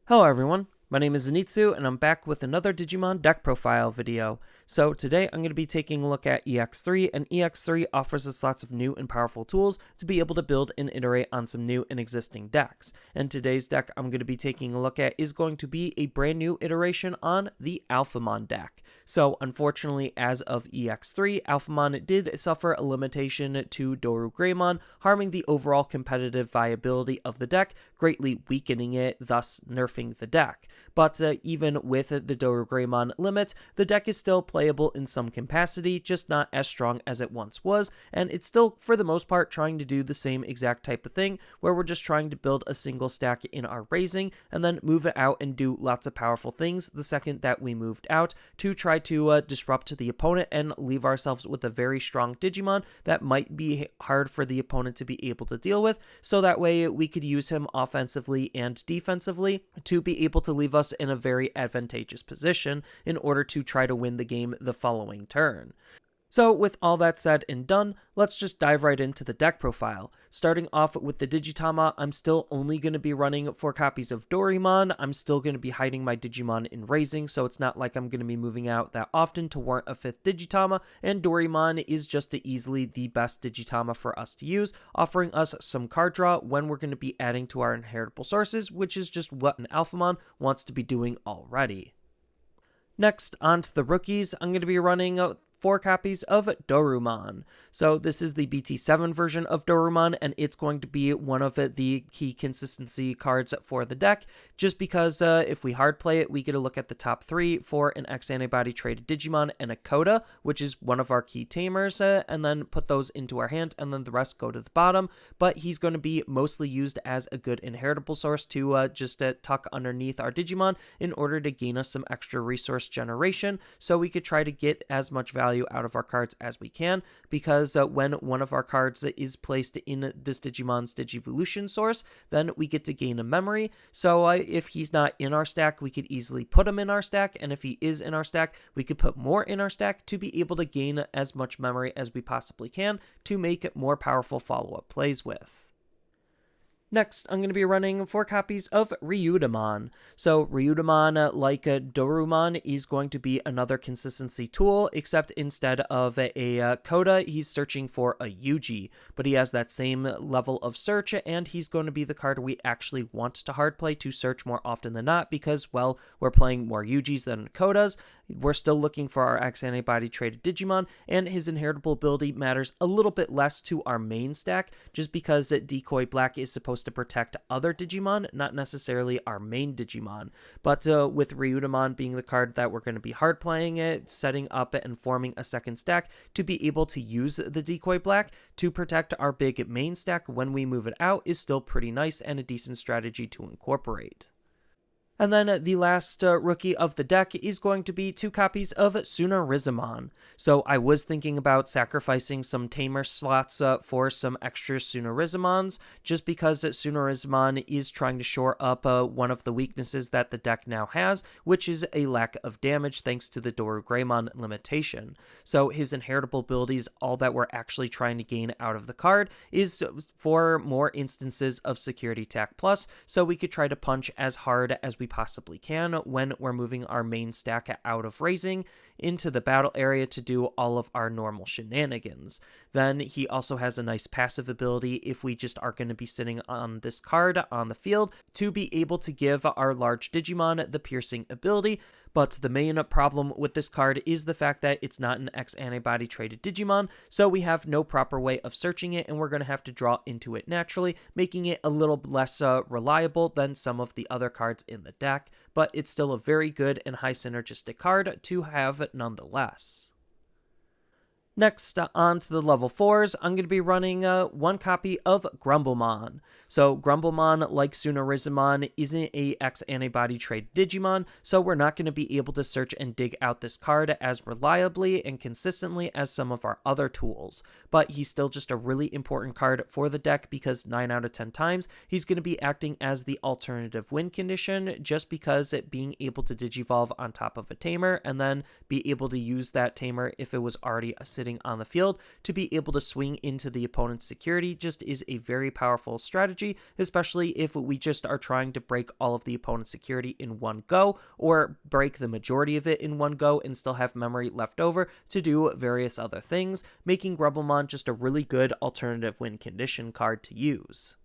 Hello everyone, my name is Zenitsu and I'm back with another Digimon deck profile video. So today I'm going to be taking a look at EX03, and EX3 offers us lots of new and powerful tools to be able to build and iterate on some new and existing decks. And today's deck I'm going to be taking a look at is going to be a brand new iteration on the Alphamon deck. So unfortunately, as of EX3, Alphamon did suffer a limitation to Dorugaemon, harming the overall competitive viability of the deck, greatly weakening it, thus nerfing the deck. But even with the Dorugaemon limit, the deck is still playable in some capacity, just not as strong as it once was, and it's still, for the most part, trying to do the same exact type of thing, where we're just trying to build a single stack in our raising, and then move it out and do lots of powerful things the second that we moved out, to try to disrupt the opponent and leave ourselves with a very strong Digimon that might be hard for the opponent to be able to deal with, so that way we could use him offensively and defensively to be able to leave us in a very advantageous position in order to try to win the game the following turn. So with all that said and done, let's just dive right into the deck profile. Starting off with the Digitama, I'm still only going to be running 4 copies of Dorimon. I'm still going to be hiding my Digimon in raising, so it's not like I'm going to be moving out that often to warrant a 5th Digitama, and Dorimon is just easily the best Digitama for us to use, offering us some card draw when we're going to be adding to our inheritable sources, which is just what an Alphamon wants to be doing already. Next, on to the rookies, I'm going to be running 4 copies of Dorumon. So this is the BT7 version of Dorumon, and it's going to be one of the key consistency cards for the deck, just because if we hard play it, we get a look at the top 3 for an X-Antibody traded Digimon and a Kota, which is one of our key tamers, and then put those into our hand, and then the rest go to the bottom. But he's going to be mostly used as a good inheritable source to just tuck underneath our Digimon in order to gain us some extra resource generation, so we could try to get as much value out of our cards as we can, because when one of our cards is placed in this Digimon's Digivolution source, then we get to gain a memory. So if he's not in our stack, we could easily put him in our stack, and if he is in our stack, we could put more in our stack to be able to gain as much memory as we possibly can to make more powerful follow-up plays with. Next, I'm going to be running 4 copies of Ryudamon. So Ryudamon, like Dorumon, is going to be another consistency tool, except instead of a Kota, he's searching for a Yuji. But he has that same level of search, and he's going to be the card we actually want to hard play to search more often than not, because, well, we're playing more Yujis than Kotas. We're still looking for our X-Antibody traded Digimon, and his inheritable ability matters a little bit less to our main stack, just because Decoy Black is supposed to protect other Digimon, not necessarily our main Digimon. But with Ryudamon being the card that we're going to be hard playing it, setting up and forming a second stack to be able to use the Decoy Black to protect our big main stack when we move it out is still pretty nice and a decent strategy to incorporate. And then the last rookie of the deck is going to be 2 copies of Sunarizamon. So I was thinking about sacrificing some tamer slots for some extra Sunarizamons, just because Sunarizamon is trying to shore up one of the weaknesses that the deck now has, which is a lack of damage thanks to the Dorugaemon limitation. So his inheritable abilities, all that we're actually trying to gain out of the card, is for more instances of Security Attack Plus, so we could try to punch as hard as we possibly can when we're moving our main stack out of raising into the battle area to do all of our normal shenanigans. Then he also has a nice passive ability if we just are going to be sitting on this card on the field to be able to give our large Digimon the piercing ability. But the main problem with this card is the fact that it's not an X-Antibody traded Digimon, so we have no proper way of searching it, and we're going to have to draw into it naturally, making it a little less reliable than some of the other cards in the deck, but it's still a very good and high synergistic card to have nonetheless. Next, on to the level 4s, I'm going to be running 1 copy of Grumblemon. So Grumblemon, like Sunarizamon, isn't a X-Antibody trade Digimon, so we're not going to be able to search and dig out this card as reliably and consistently as some of our other tools. But he's still just a really important card for the deck, because 9 out of 10 times he's going to be acting as the alternative win condition, just because it being able to Digivolve on top of a tamer and then be able to use that tamer if it was already sitting sitting on the field to be able to swing into the opponent's security just is a very powerful strategy, especially if we just are trying to break all of the opponent's security in one go, or break the majority of it in one go and still have memory left over to do various other things, making Grumblemon just a really good alternative win condition card to use.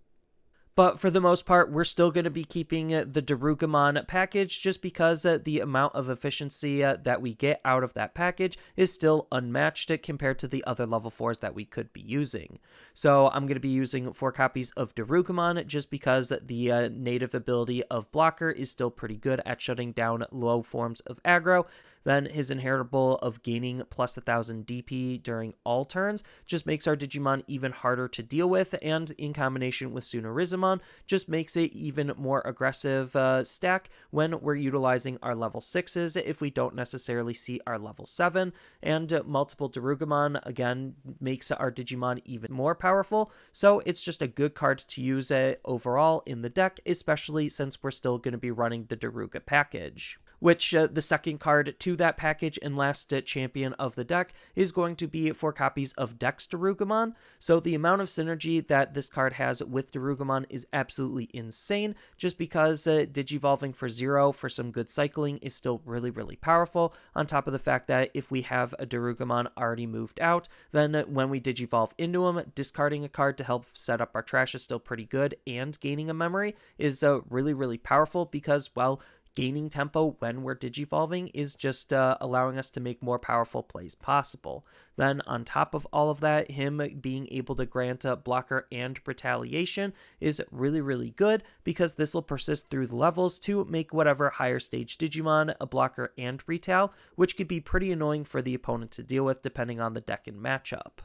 But for the most part, we're still going to be keeping the Dorugamon package just because the amount of efficiency that we get out of that package is still unmatched compared to the other level 4s that we could be using. So I'm going to be using 4 copies of Dorugamon just because the native ability of Blocker is still pretty good at shutting down low forms of aggro. Then his inheritable of gaining plus 1000 DP during all turns just makes our Digimon even harder to deal with, and in combination with Sunarizamon just makes it even more aggressive stack when we're utilizing our level 6s if we don't necessarily see our level 7, and multiple Dorugamon again makes our Digimon even more powerful, so it's just a good card to use overall in the deck, especially since we're still going to be running the Doruga package. Which the second card to that package and last champion of the deck is going to be 4 copies of DexDorugamon. So the amount of synergy that this card has with Dorugamon is absolutely insane, just because Digivolving for 0 for some good cycling is still really, really powerful, on top of the fact that if we have a Dorugamon already moved out, then when we Digivolve into him, discarding a card to help set up our trash is still pretty good, and gaining a memory is really, really powerful because, well, gaining tempo when we're digivolving is just allowing us to make more powerful plays possible. Then on top of all of that, him being able to grant a blocker and retaliation is really, really good because this will persist through the levels to make whatever higher stage Digimon a blocker and retal, which could be pretty annoying for the opponent to deal with depending on the deck and matchup.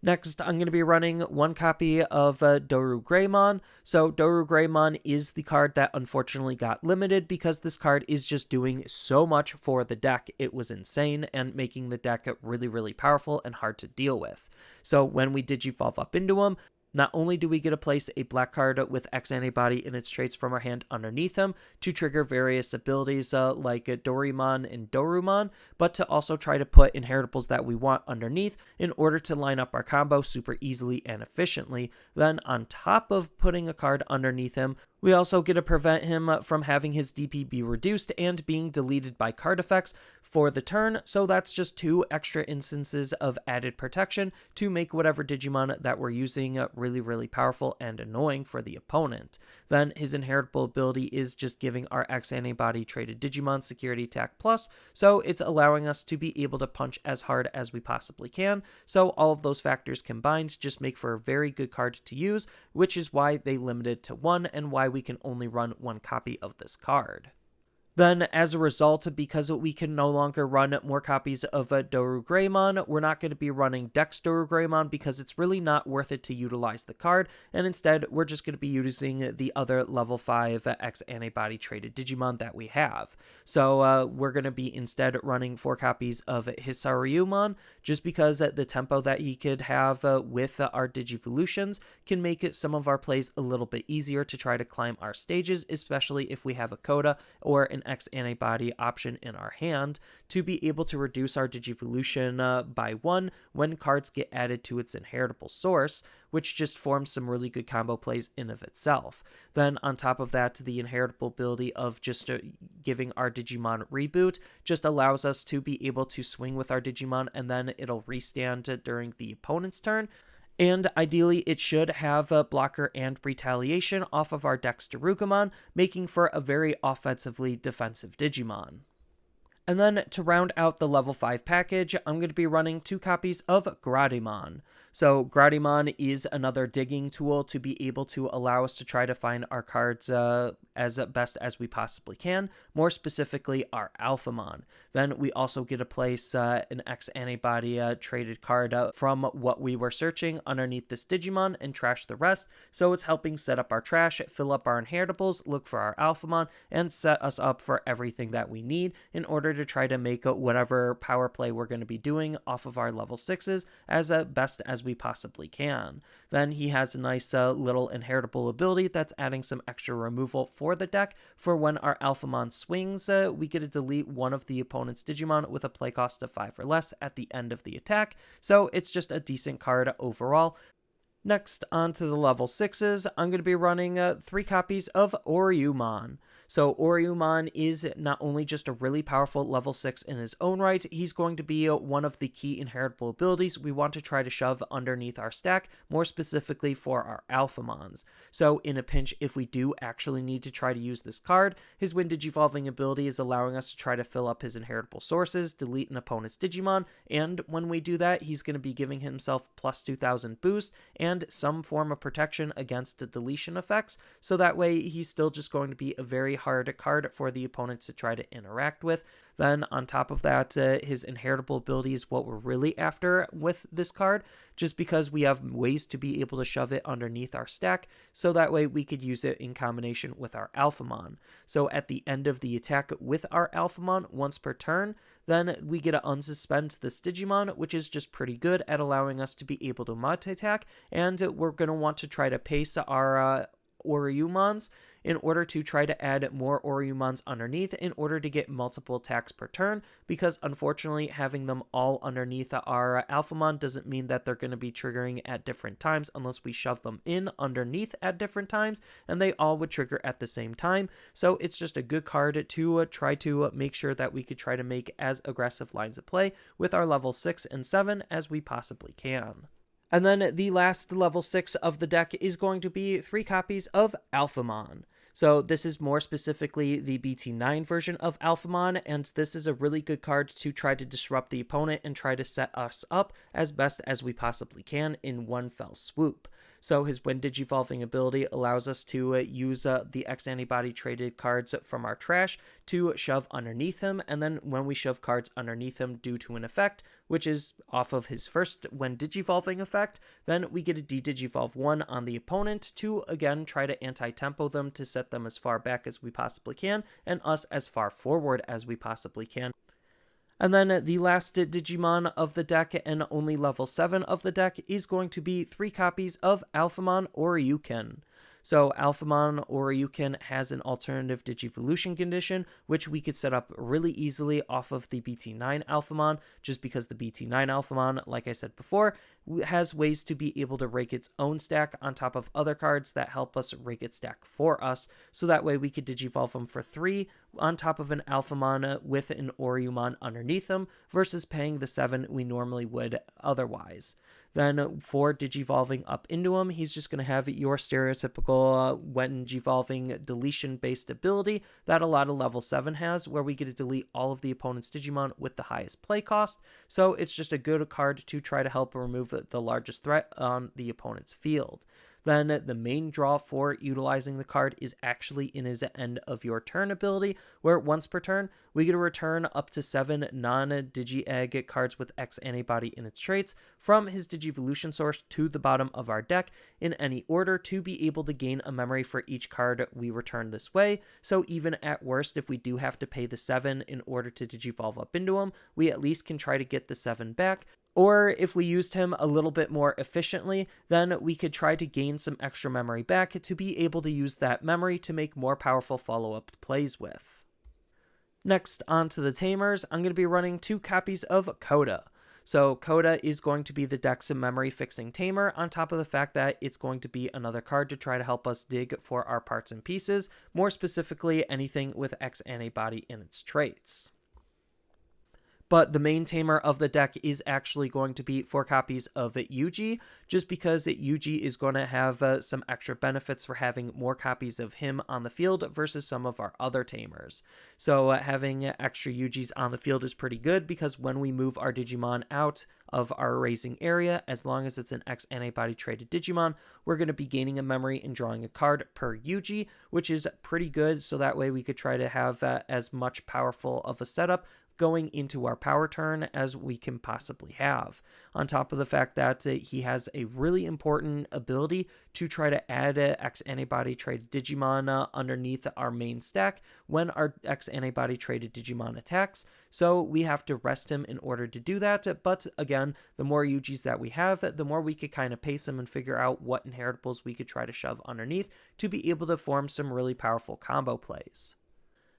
Next, I'm going to be running 1 copy of DoruGreymon. So DoruGreymon is the card that unfortunately got limited because this card is just doing so much for the deck. It was insane and making the deck really, really powerful and hard to deal with. So when we Digivolve up into him, not only do we get to place a black card with X antibody in its traits from our hand underneath him to trigger various abilities like Dorimon and Dorumon, but to also try to put inheritables that we want underneath in order to line up our combo super easily and efficiently. Then on top of putting a card underneath him, we also get to prevent him from having his DP be reduced and being deleted by card effects for the turn, so that's just 2 extra instances of added protection to make whatever Digimon that we're using really, really powerful and annoying for the opponent. Then his inheritable ability is just giving our X antibody traded Digimon security attack plus, so it's allowing us to be able to punch as hard as we possibly can, so all of those factors combined just make for a very good card to use, which is why they limited to 1 and why we can only run 1 copy of this card. Then, as a result, because we can no longer run more copies of Dorugaemon, we're not going to be running DexDorugamon because it's really not worth it to utilize the card, and instead, we're just going to be using the other level 5 X antibody traded Digimon that we have. So, we're going to be instead running 4 copies of Hisyaryumon, just because the tempo that he could have with our Digivolutions can make it some of our plays a little bit easier to try to climb our stages, especially if we have a Kota or an X antibody option in our hand to be able to reduce our Digivolution by 1 when cards get added to its inheritable source, which just forms some really good combo plays in of itself. Then on top of that, the inheritable ability of just giving our Digimon reboot just allows us to be able to swing with our Digimon and then it'll restand during the opponent's turn. And ideally, it should have a blocker and retaliation off of our DexDorugamon, making for a very offensively defensive Digimon. And then to round out the level 5 package, I'm going to be running 2 copies of Grademon. So Grademon is another digging tool to be able to allow us to try to find our cards as best as we possibly can, more specifically our Alphamon. Then we also get to place an X antibody traded card from what we were searching underneath this Digimon and trash the rest, so it's helping set up our trash, fill up our inheritables, look for our Alphamon, and set us up for everything that we need in order to try to make whatever power play we're going to be doing off of our level 6s as best as we possibly can. Then he has a nice little inheritable ability that's adding some extra removal for the deck. For when our Alphamon swings, we get to delete one of the opponent's Digimon with a play cost of 5 or less at the end of the attack, so it's just a decent card overall. Next, on to the level 6s, I'm going to be running 3 copies of Ouryumon. So Ouryumon is not only just a really powerful level 6 in his own right, he's going to be one of the key inheritable abilities we want to try to shove underneath our stack, more specifically for our Alphamons. So in a pinch, if we do actually need to try to use this card, his Wind Digivolving ability is allowing us to try to fill up his inheritable sources, delete an opponent's Digimon, and when we do that, he's going to be giving himself plus 2000 boost and some form of protection against the deletion effects, so that way he's still just going to be a very hard card for the opponent to try to interact with. Then on top of that, his inheritable ability is what we're really after with this card, just because we have ways to be able to shove it underneath our stack, so that way we could use it in combination with our Alphamon. So at the end of the attack with our Alphamon, once per turn, then we get to unsuspend this Digimon, which is just pretty good at allowing us to be able to multi-attack, and we're going to want to try to pace our Ouryumons in order to try to add more Ouryumons underneath in order to get multiple attacks per turn, because unfortunately having them all underneath our Alphamon doesn't mean that they're going to be triggering at different times unless we shove them in underneath at different times, and they all would trigger at the same time. So it's just a good card to try to make sure that we could try to make as aggressive lines of play with our level 6 and 7 as we possibly can. And then the last level 6 of the deck is going to be 3 copies of Alphamon. So this is more specifically the BT9 version of Alphamon, and this is a really good card to try to disrupt the opponent and try to set us up as best as we possibly can in one fell swoop. So his Wind Digivolving ability allows us to use the X-Antibody traded cards from our trash to shove underneath him, and then when we shove cards underneath him due to an effect, which is off of his first Wind Digivolving effect, then we get a D-Digivolve 1 on the opponent to again try to anti-tempo them to set them as far back as we possibly can, and us as far forward as we possibly can. And then the last Digimon of the deck and only level 7 of the deck is going to be 3 copies of Alphamon Ouryuken. So Alphamon Ouryuken has an alternative Digivolution condition, which we could set up really easily off of the BT9 Alphamon, just because the BT9 Alphamon, like I said before, has ways to be able to rake its own stack on top of other cards that help us rake its stack for us, so that way we could Digivolve them for 3 on top of an Alphamon with an Ouryumon underneath them, versus paying the 7 we normally would otherwise. Then for Digivolving up into him, he's just going to have your stereotypical when Digivolving deletion-based ability that a lot of level 7 has, where we get to delete all of the opponent's Digimon with the highest play cost. So it's just a good card to try to help remove the largest threat on the opponent's field. Then the main draw for utilizing the card is actually in his end of your turn ability, where once per turn, we get to return up to 7 non-Digi-Egg cards with X-Antibody in its traits from his Digivolution source to the bottom of our deck in any order to be able to gain a memory for each card we return this way. So even at worst, if we do have to pay the 7 in order to Digivolve up into him, we at least can try to get the 7 back. Or if we used him a little bit more efficiently, then we could try to gain some extra memory back to be able to use that memory to make more powerful follow-up plays with. Next, on to the Tamers, I'm going to be running 2 copies of Kota. So Kota is going to be the deck's memory fixing tamer, on top of the fact that it's going to be another card to try to help us dig for our parts and pieces, more specifically anything with X-Antibody in its traits. But the main tamer of the deck is actually going to be 4 copies of Yuji, just because Yuji is going to have some extra benefits for having more copies of him on the field versus some of our other tamers. So having extra Yujis on the field is pretty good, because when we move our Digimon out of our raising area, as long as it's an X-Antibody traded Digimon, we're going to be gaining a memory and drawing a card per Yuji, which is pretty good, so that way we could try to have as much powerful of a setup going into our power turn as we can possibly have. On top of the fact that he has a really important ability to try to add X antibody traded Digimon underneath our main stack when our X antibody traded Digimon attacks, so we have to rest him in order to do that. But again, the more Yujis that we have, the more we could kind of pace him and figure out what inheritables we could try to shove underneath to be able to form some really powerful combo plays.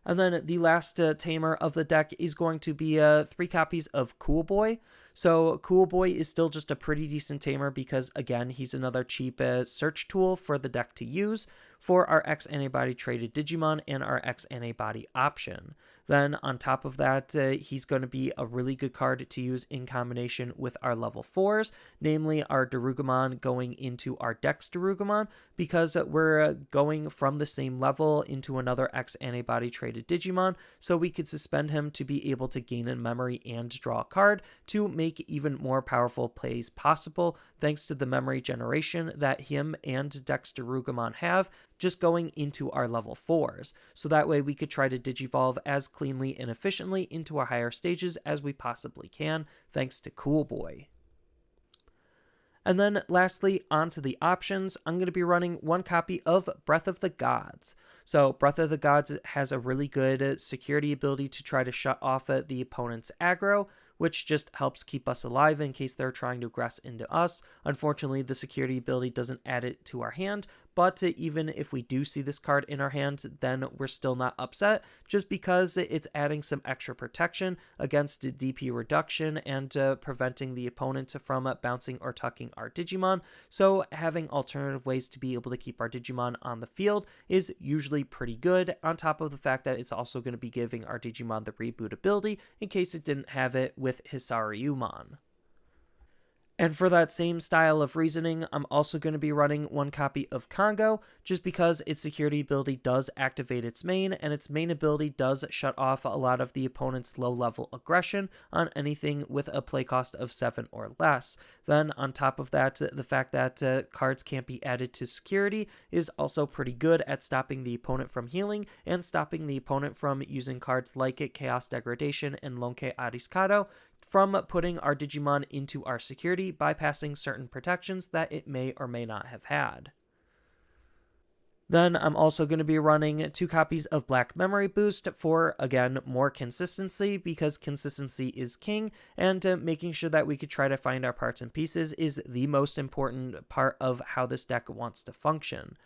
And then the last tamer of the deck is going to be 3 copies of Cool Boy. So Cool Boy is still just a pretty decent tamer because, again, he's another cheap search tool for the deck to use for our X antibody traded Digimon and our X antibody option. Then on top of that, he's going to be a really good card to use in combination with our level 4s, namely our Dorugamon going into our DexDorugamon, because we're going from the same level into another X antibody traded Digimon, so we could suspend him to be able to gain in memory and draw a card to make even more powerful plays possible, thanks to the memory generation that him and DexDorugamon have, just going into our level 4s. So that way we could try to digivolve as cleanly and efficiently into our higher stages as we possibly can, thanks to Cool Boy. And then lastly, onto the options, I'm going to be running 1 copy of Breath of the Gods. So Breath of the Gods has a really good security ability to try to shut off the opponent's aggro, which just helps keep us alive in case they're trying to aggress into us. Unfortunately, the security ability doesn't add it to our hand, but even if we do see this card in our hands, then we're still not upset, just because it's adding some extra protection against DP reduction and preventing the opponent from bouncing or tucking our Digimon. So having alternative ways to be able to keep our Digimon on the field is usually pretty good, on top of the fact that it's also going to be giving our Digimon the reboot ability in case it didn't have it with Hisyaryumon. And for that same style of reasoning, I'm also going to be running 1 copy of Kongou, just because its security ability does activate its main, and its main ability does shut off a lot of the opponent's low-level aggression on anything with a play cost of 7 or less. Then, on top of that, the fact that cards can't be added to security is also pretty good at stopping the opponent from healing, and stopping the opponent from using cards like Chaos Degradation and Lonke Ariscado from putting our Digimon into our security, bypassing certain protections that it may or may not have had. Then I'm also going to be running 2 copies of Black Memory Boost for, again, more consistency, because consistency is king, and making sure that we could try to find our parts and pieces is the most important part of how this deck wants to function.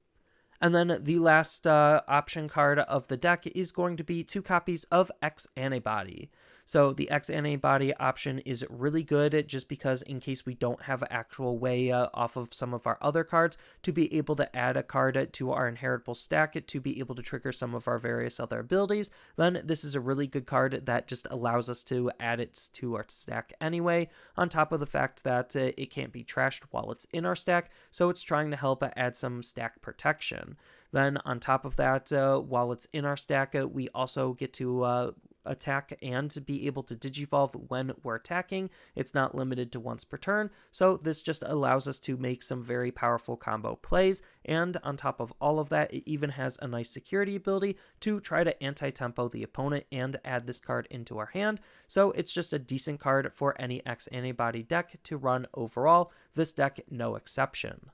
And then the last option card of the deck is going to be 2 copies of X Antibody. So the X Antibody option is really good just because in case we don't have an actual way off of some of our other cards to be able to add a card to our inheritable stack to be able to trigger some of our various other abilities, then this is a really good card that just allows us to add it to our stack anyway, on top of the fact that it can't be trashed while it's in our stack, so it's trying to help add some stack protection. Then on top of that, while it's in our stack, we also get to attack and be able to digivolve when we're attacking. It's not limited to once per turn, so this just allows us to make some very powerful combo plays, and on top of all of that, it even has a nice security ability to try to anti-tempo the opponent and add this card into our hand, so it's just a decent card for any X Antibody deck to run overall, this deck no exception.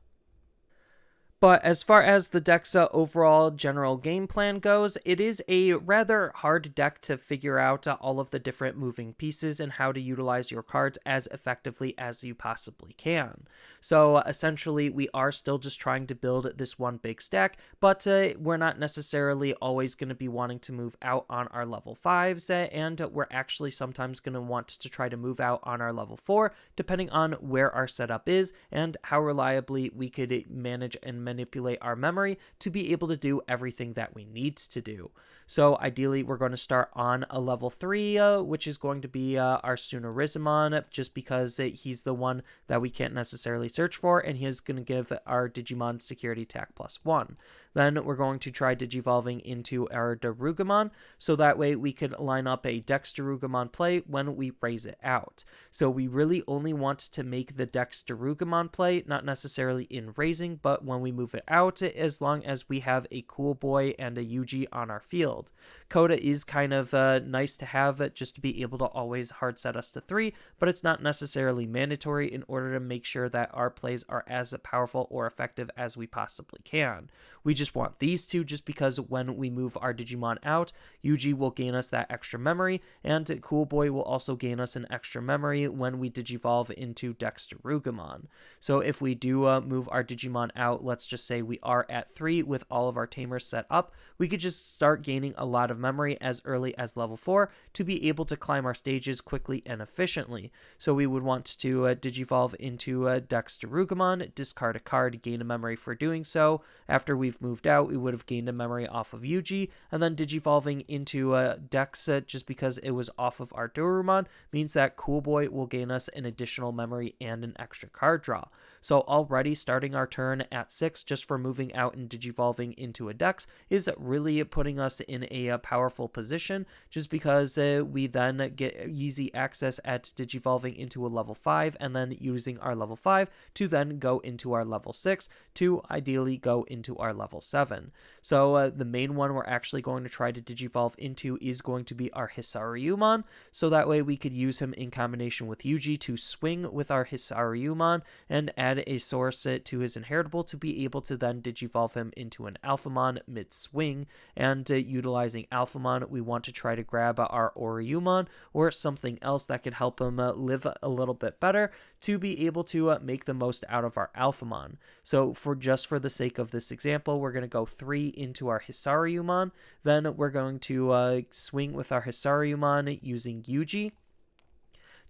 But as far as the deck's overall general game plan goes, it is a rather hard deck to figure out all of the different moving pieces and how to utilize your cards as effectively as you possibly can. So essentially, we are still just trying to build this one big stack, but we're not necessarily always going to be wanting to move out on our level 5s, and we're actually sometimes going to want to try to move out on our level 4, depending on where our setup is and how reliably we could manage and manipulate our memory to be able to do everything that we need to do. So ideally, we're going to start on a level 3, which is going to be our Sunarizamon, just because he's the one that we can't necessarily search for, and he is going to give our Digimon security attack +1. then we're going to try digivolving into our Dorugamon, so that way we could line up a DexDorugamon play when we raise it out. So we really only want to make the DexDorugamon play, not necessarily in raising, but when we move it out, as long as we have a Cool Boy and a Yuji on our field. Kota is kind of nice to have just to be able to always hard set us to 3, but it's not necessarily mandatory in order to make sure that our plays are as powerful or effective as we possibly can. We just want these two just because when we move our Digimon out, Yuji will gain us that extra memory, and Cool Boy will also gain us an extra memory when we digivolve into DexDorugamon. So if we do move our Digimon out, let's just say we are at 3 with all of our tamers set up, we could just start gaining a lot of memory as early as level 4 to be able to climb our stages quickly and efficiently. So we would want to digivolve into DexDorugamon, discard a card, gain a memory for doing so. After we've moved out, we would have gained a memory off of Yuji, and then digivolving into Dex just because it was off of our Dorumon means that Cool Boy will gain us an additional memory and an extra card draw. So already starting our turn at 6 just for moving out and digivolving into a Dex is really putting us in a powerful position, just because we then get easy access at digivolving into a level 5 and then using our level 5 to then go into our level 6 to ideally go into our level 7. So the main one we're actually going to try to digivolve into is going to be our Hisyaryumon, so that way we could use him in combination with Yuji to swing with our Hisyaryumon and add a source to his inheritable to be able to then digivolve him into an Alphamon mid-swing. And utilizing Alphamon, we want to try to grab our Ouryuken or something else that could help him live a little bit better to be able to make the most out of our Alphamon. So for the sake of this example, we're going to go 3 into our Hisyaryumon, then we're going to swing with our Hisyaryumon using Yuji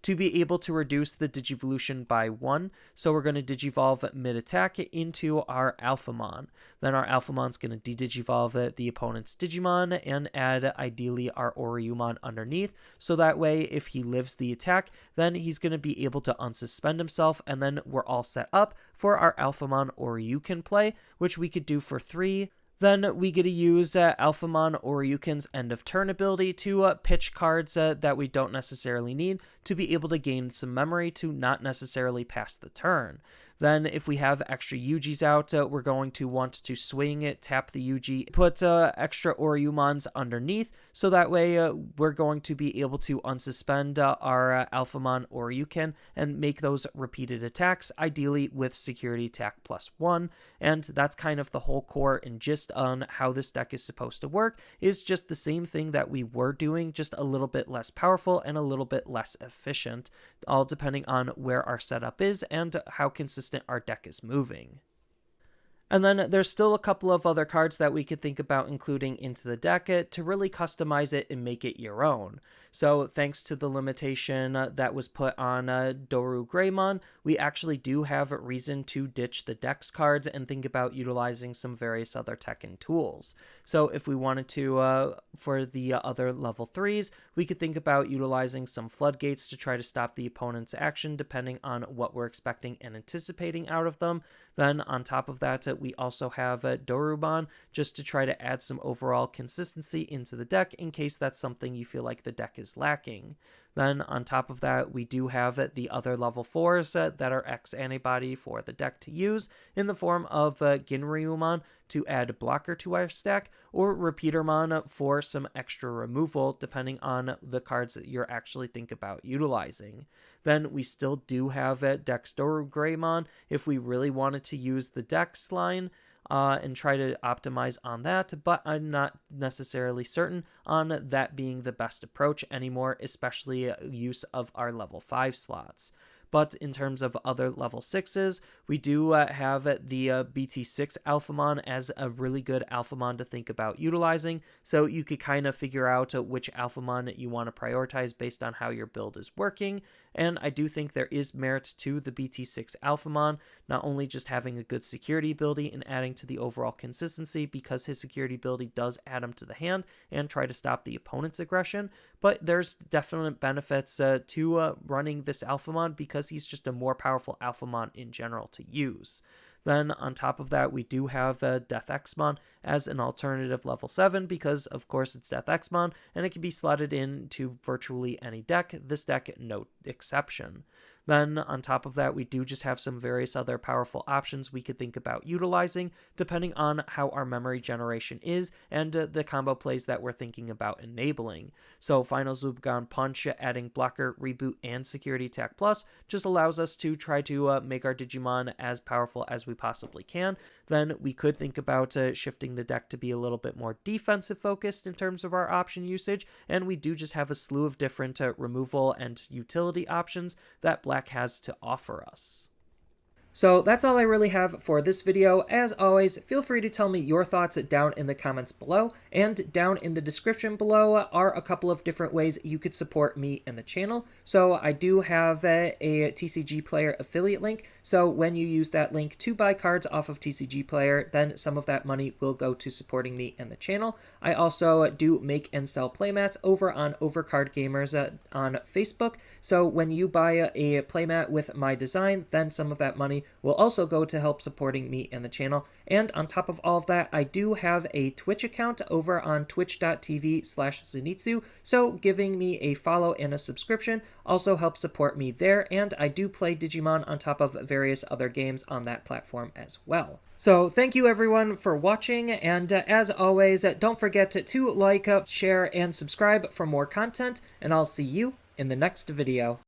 to be able to reduce the Digivolution by 1. So we're going to digivolve mid-attack into our Alphamon. Then our Alphamon's going to de-digivolve the opponent's Digimon and add ideally our Ouryuken underneath. So that way, if he lives the attack, then he's going to be able to unsuspend himself, and then we're all set up for our Alphamon Ouryuken play, which we could do for 3. Then we get to use Alphamon Ouryuken's End of Turn ability to pitch cards that we don't necessarily need to be able to gain some memory to not necessarily pass the turn. Then if we have extra Yujis out, we're going to want to swing it, tap the Yuji, put extra Ouryumons underneath, so that way we're going to be able to unsuspend our Alphamon Ouryuken and make those repeated attacks, ideally with security attack +1. And that's kind of the whole core and gist on how this deck is supposed to work, is just the same thing that we were doing, just a little bit less powerful and a little bit less efficient, all depending on where our setup is and how consistent our deck is moving. And then there's still a couple of other cards that we could think about including into the deck to really customize it and make it your own. So thanks to the limitation that was put on DoruGreymon, we actually do have reason to ditch the Dex cards and think about utilizing some various other tech and tools. So if we wanted to, for the other level 3s, we could think about utilizing some floodgates to try to stop the opponent's action depending on what we're expecting and anticipating out of them. Then on top of that, we also have Dorumon just to try to add some overall consistency into the deck in case that's something you feel like the deck is lacking. Then on top of that, we do have the other level 4s that are X antibody for the deck to use in the form of Ginryumon to add blocker to our stack, or Repeatermon for some extra removal depending on the cards that you're actually think about utilizing. Then we still do have DexDorugamon if we really wanted to use the Dex line and try to optimize on that, but I'm not necessarily certain on that being the best approach anymore, especially use of our level 5 slots. But in terms of other level 6s, we do have the BT6 Alphamon as a really good Alphamon to think about utilizing, so you could kind of figure out which Alphamon you want to prioritize based on how your build is working. And I do think there is merit to the BT6 Alphamon, not only just having a good security ability and adding to the overall consistency because his security ability does add him to the hand and try to stop the opponent's aggression, but there's definite benefits to running this Alphamon because he's just a more powerful Alphamon in general to use. Then on top of that, we do have DexDorugamon as an alternative level 7 because, of course, it's DexDorugamon and it can be slotted into virtually any deck. This deck, no exception. Then on top of that, we do just have some various other powerful options we could think about utilizing depending on how our memory generation is and the combo plays that we're thinking about enabling. So Final Zubagon Punch, adding blocker, reboot, and security attack plus just allows us to try to make our Digimon as powerful as we possibly can. Then we could think about shifting the deck to be a little bit more defensive focused in terms of our option usage, and we do just have a slew of different removal and utility options that Black has to offer us. So that's all I really have for this video. As always, feel free to tell me your thoughts down in the comments below, and down in the description below are a couple of different ways you could support me and the channel. So I do have a TCG Player affiliate link, so when you use that link to buy cards off of TCG Player, then some of that money will go to supporting me and the channel. I also do make and sell playmats over on Overcard Gamers on Facebook, so when you buy a playmat with my design, then some of that money will also go to help supporting me and the channel. And on top of all of that, I do have a Twitch account over on twitch.tv/Zenitsu, so giving me a follow and a subscription also helps support me there, and I do play Digimon on top of various other games on that platform as well. So thank you everyone for watching, and as always, don't forget to like, share, and subscribe for more content, and I'll see you in the next video.